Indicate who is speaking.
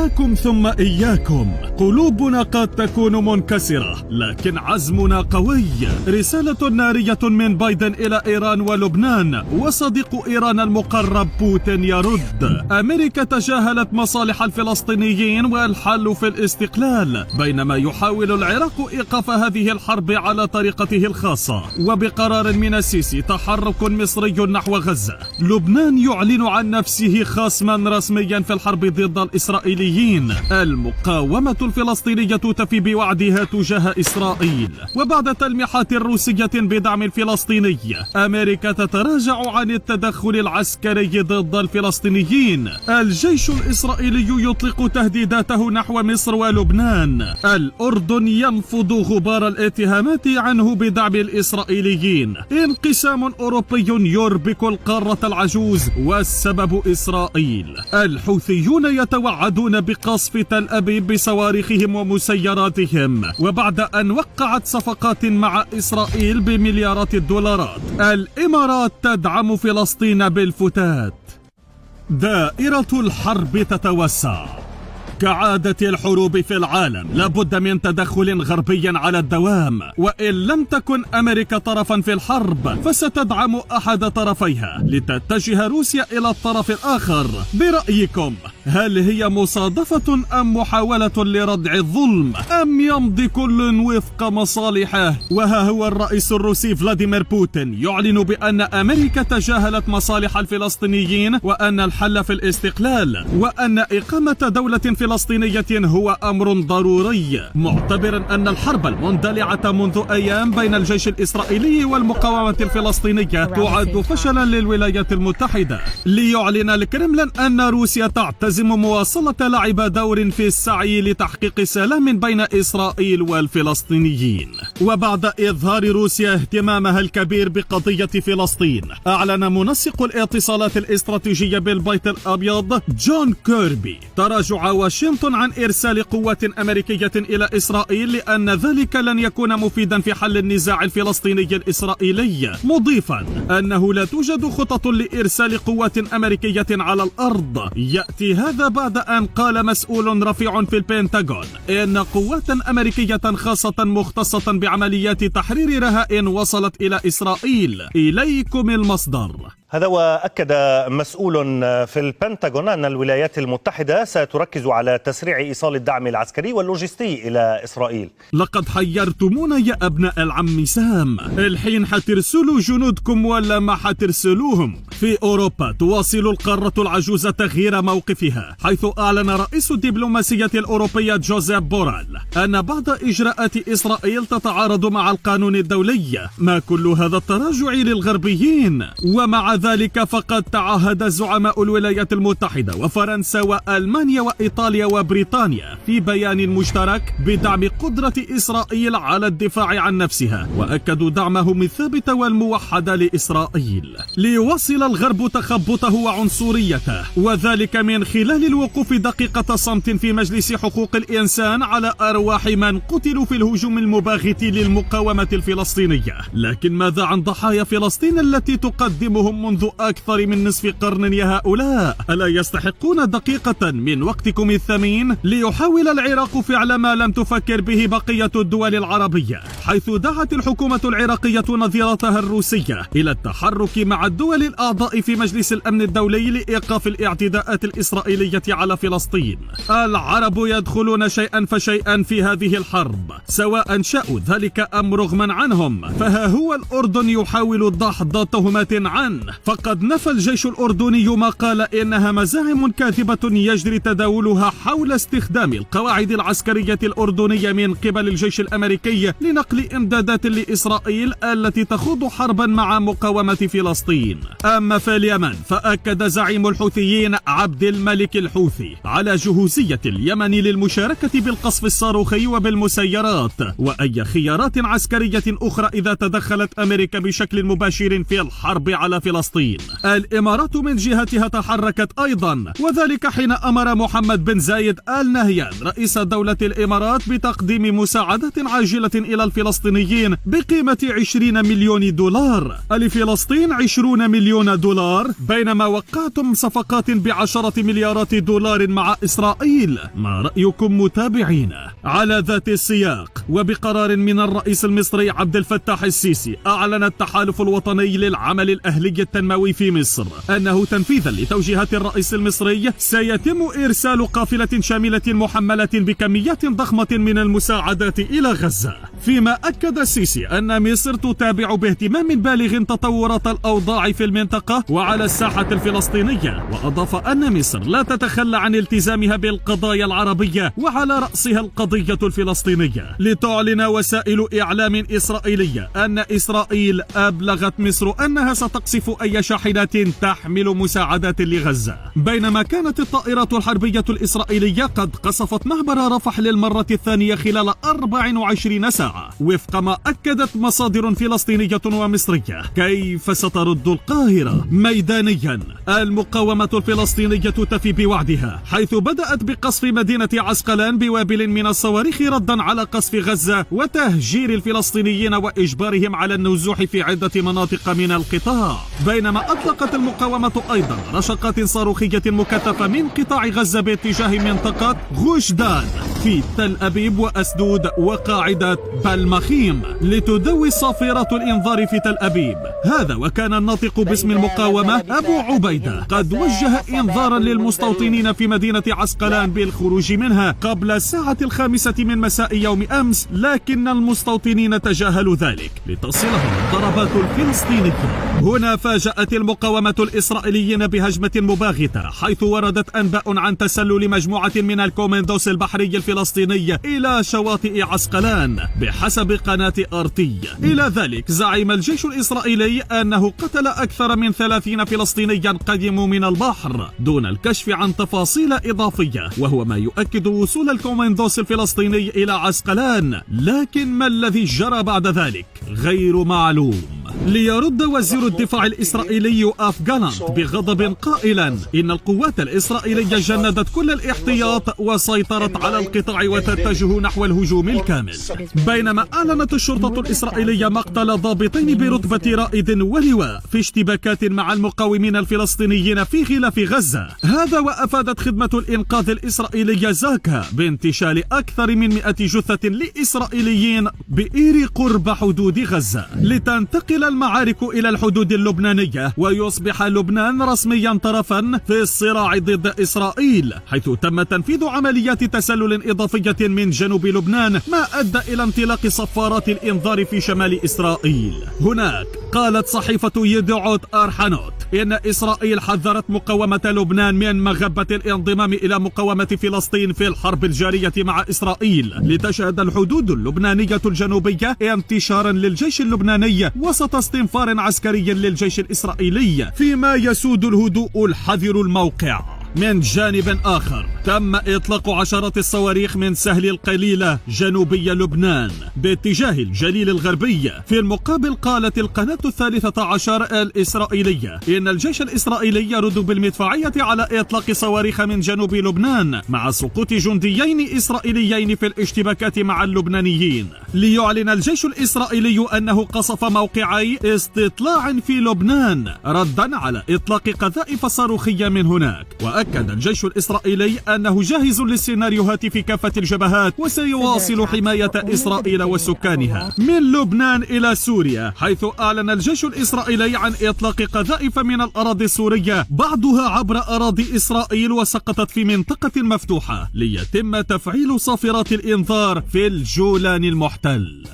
Speaker 1: إياكم ثم إياكم. قلوبنا قد تكون منكسرة لكن عزمنا قوي. رسالة نارية من بايدن إلى إيران ولبنان، وصديق إيران المقرب بوتين يرد: أمريكا تجاهلت مصالح الفلسطينيين والحل في الاستقلال، بينما يحاول العراق إيقاف هذه الحرب على طريقته الخاصة. وبقرار من السيسي تحرك مصري نحو غزة. لبنان يعلن عن نفسه خصما رسميا في الحرب ضد الإسرائيليين. المقاومة الفلسطينية تفي بوعدها تجاه إسرائيل. وبعد تلميحات روسية بدعم الفلسطيني، أمريكا تتراجع عن التدخل العسكري ضد الفلسطينيين. الجيش الإسرائيلي يطلق تهديداته نحو مصر ولبنان. الأردن ينفض غبار الاتهامات عنه بدعم الإسرائيليين. انقسام أوروبي يربك القارة العجوز والسبب إسرائيل. الحوثيون يتوعدون بقصف تل أبيب بصواريخهم ومسيراتهم، وبعد أن وقعت صفقات مع إسرائيل بمليارات الدولارات. الإمارات تدعم فلسطين بالفتات. دائرة الحرب تتوسع. كعادة الحروب في العالم لابد من تدخل غربي على الدوام، وإن لم تكن أمريكا طرفا في الحرب فستدعم أحد طرفيها لتتجه روسيا إلى الطرف الآخر. برأيكم هل هي مصادفة أم محاولة لردع الظلم، أم يمضي كل وفق مصالحه؟ وها هو الرئيس الروسي فلاديمير بوتين يعلن بأن أمريكا تجاهلت مصالح الفلسطينيين، وأن الحل في الاستقلال، وأن إقامة دولة فلسطينية هو أمر ضروري، معتبرا أن الحرب المندلعة منذ أيام بين الجيش الإسرائيلي والمقاومة الفلسطينية تعد فشلا للولايات المتحدة. ليعلن الكرملين أن روسيا تعتزم مواصلة لعب دور في السعي لتحقيق سلام بين إسرائيل والفلسطينيين. وبعد إظهار روسيا اهتمامها الكبير بقضية فلسطين، أعلن منسق الاتصالات الاستراتيجية بالبيت الأبيض جون كيربي تراجع واشنطن عن إرسال قوات أمريكية إلى إسرائيل، لأن ذلك لن يكون مفيدا في حل النزاع الفلسطيني الإسرائيلي، مضيفا أنه لا توجد خطط لإرسال قوات أمريكية على الأرض. يأتي هذا بعد أن قال مسؤول رفيع في البنتاغون إن قوات أمريكية خاصة مختصة بعمليات تحرير رهائن وصلت إلى إسرائيل. إليكم المصدر.
Speaker 2: هذا وأكد مسؤول في البنتاغون أن الولايات المتحدة ستركز على تسريع إيصال الدعم العسكري واللوجستي إلى إسرائيل.
Speaker 1: لقد حيرتمونا يا أبناء العم سام، الحين حترسلوا جنودكم ولا ما حترسلوهم؟ في أوروبا تواصل القارة العجوز تغيير موقفها، حيث أعلن رئيس الدبلوماسية الأوروبية جوزيف بوريل أن بعض إجراءات إسرائيل تتعارض مع القانون الدولي. ما كل هذا التراجع للغربيين؟ ومع ذلك فقد تعهد زعماء الولايات المتحدة وفرنسا وألمانيا وإيطاليا وبريطانيا في بيان مشترك بدعم قدرة إسرائيل على الدفاع عن نفسها، وأكدوا دعمهم الثابت والموحد لإسرائيل. ليواصل الغرب تخبطه وعنصريته، وذلك من خلال الوقوف دقيقة صمت في مجلس حقوق الإنسان على أرواح من قتلوا في الهجوم المباغت للمقاومة الفلسطينية. لكن ماذا عن ضحايا فلسطين التي تقدمهم منذ أكثر من نصف قرن يا هؤلاء؟ ألا يستحقون دقيقة من وقتكم الثمين؟ ليحاول العراق فعل ما لم تفكر به بقية الدول العربية، حيث دعت الحكومة العراقية نظيرتها الروسية إلى التحرك مع الدول الأعضاء في مجلس الأمن الدولي لإيقاف الاعتداءات الإسرائيلية على فلسطين. العرب يدخلون شيئا فشيئا في هذه الحرب، سواء شاءوا ذلك أم رغما عنهم. فها هو الأردن يحاول دحض تهمات عنه، فقد نفى الجيش الأردني ما قال إنها مزاعم كاذبة يجري تداولها حول استخدام القواعد العسكرية الأردنية من قبل الجيش الأمريكي لنقل إمدادات لإسرائيل التي تخوض حربا مع مقاومة فلسطين. أما في اليمن فأكد زعيم الحوثيين عبد الملك الحوثي على جهوزية اليمن للمشاركة بالقصف الصاروخي وبالمسيرات وأي خيارات عسكرية أخرى إذا تدخلت أمريكا بشكل مباشر في الحرب على فلسطين. فلسطين. الإمارات من جهتها تحركت أيضا، وذلك حين أمر محمد بن زايد آل نهيان رئيس دولة الإمارات بتقديم مساعدات عاجلة إلى الفلسطينيين بقيمة 20 مليون دولار لفلسطين 20 مليون دولار، بينما وقعتم صفقات ب10 مليارات دولار مع إسرائيل. ما رأيكم متابعينا؟ على ذات السياق وبقرار من الرئيس المصري عبد الفتاح السيسي، أعلن التحالف الوطني للعمل الأهلي التنموي في مصر أنه تنفيذا لتوجيهات الرئيس المصري سيتم إرسال قافلة شاملة محملة بكميات ضخمة من المساعدات إلى غزة. فيما أكد السيسي أن مصر تتابع باهتمام بالغ تطورات الأوضاع في المنطقة وعلى الساحة الفلسطينية، وأضاف أن مصر لا تتخلى عن التزامها بالقضايا العربية وعلى رأسها القضية الفلسطينية. لتعلن وسائل إعلام إسرائيلية أن إسرائيل أبلغت مصر أنها ستقصف أي شاحنات تحمل مساعدات لغزة، بينما كانت الطائرات الحربية الإسرائيلية قد قصفت معبر رفح للمرة الثانية خلال 24 ساعة، وفق ما أكدت مصادر فلسطينية ومصرية. كيف سترد القاهرة؟ ميدانيا، المقاومة الفلسطينية تفي بوعدها، حيث بدأت بقصف مدينة عسقلان بوابل من الصواريخ ردا على قصف غزة وتهجير الفلسطينيين وإجبارهم على النزوح في عدة مناطق من القطاع، بينما أطلقت المقاومة أيضا رشقات صاروخية مكثفة من قطاع غزة باتجاه منطقة غوش دان في تل أبيب وأسدود وقاعدة بالمخيم لتدوي صافرة الإنذار في تل أبيب. هذا وكان الناطق باسم المقاومة أبو عبيدة قد وجه إنذارا للمستوطنين في مدينة عسقلان بالخروج منها قبل 5:00 من مساء يوم أمس، لكن المستوطنين تجاهلوا ذلك لتصلهم الضربات الفلسطينية. هنا فاجأت المقاومة الإسرائيليين بهجمة مباغتة، حيث وردت أنباء عن تسلل مجموعة من الكومندوس البحري الفلسطيني إلى شواطئ عسقلان بحسب قناة RT. إلى ذلك زعم الجيش الإسرائيلي أنه قتل أكثر من 30 فلسطينيا قدموا من البحر دون الكشف عن تفاصيل إضافية، وهو ما يؤكد وصول الكومندوس الفلسطيني إلى عسقلان. لكن ما الذي جرى بعد ذلك غير معلوم. ليرد وزير الدفاع الإسرائيلي يوآف جالانت بغضب قائلا إن القوات الإسرائيلية جندت كل الاحتياط وسيطرت على القطاع وتتجه نحو الهجوم الكامل، بينما أعلنت الشرطة الإسرائيلية مقتل ضابطين برتبة رائد ولواء في اشتباكات مع المقاومين الفلسطينيين في غلاف غزة. هذا وأفادت خدمة الإنقاذ الإسرائيلية زاكا بانتشال أكثر من 100 جثة لإسرائيليين بإيري قرب حدود غزة، لتنتقل المعارك إلى الحدود اللبنانية ويصبح لبنان رسميا طرفا في الصراع ضد إسرائيل، حيث تم تنفيذ عمليات تسلل إضافية من جنوب لبنان ما أدى إلى انطلاق صفارات الإنذار في شمال إسرائيل. هناك قالت صحيفة يدعوت أرحانوت إن إسرائيل حذرت مقاومة لبنان من مغبة الانضمام إلى مقاومة فلسطين في الحرب الجارية مع إسرائيل، لتشهد الحدود اللبنانية الجنوبية انتشارا للجيش اللبناني وسط استنفار عسكري للجيش الإسرائيلي، فيما يسود الهدوء الحذر الموقع. من جانب آخر تم إطلاق عشرات الصواريخ من سهل القليلة جنوبي لبنان باتجاه الجليل الغربي. في المقابل قالت القناة 13 الإسرائيلية إن الجيش الإسرائيلي يرد بالمدفعية على إطلاق صواريخ من جنوب لبنان مع سقوط جنديين إسرائيليين في الاشتباكات مع اللبنانيين. ليعلن الجيش الإسرائيلي أنه قصف موقعي استطلاع في لبنان ردا على إطلاق قذائف صاروخية من هناك. وأكد الجيش الإسرائيلي أنه جاهز للسيناريوهات في كافة الجبهات وسيواصل حماية إسرائيل وسكانها. من لبنان إلى سوريا، حيث أعلن الجيش الإسرائيلي عن إطلاق قذائف من الأراضي السورية بعضها عبر أراضي إسرائيل وسقطت في منطقة مفتوحة ليتم تفعيل صافرات الإنذار في الجولان المحتل.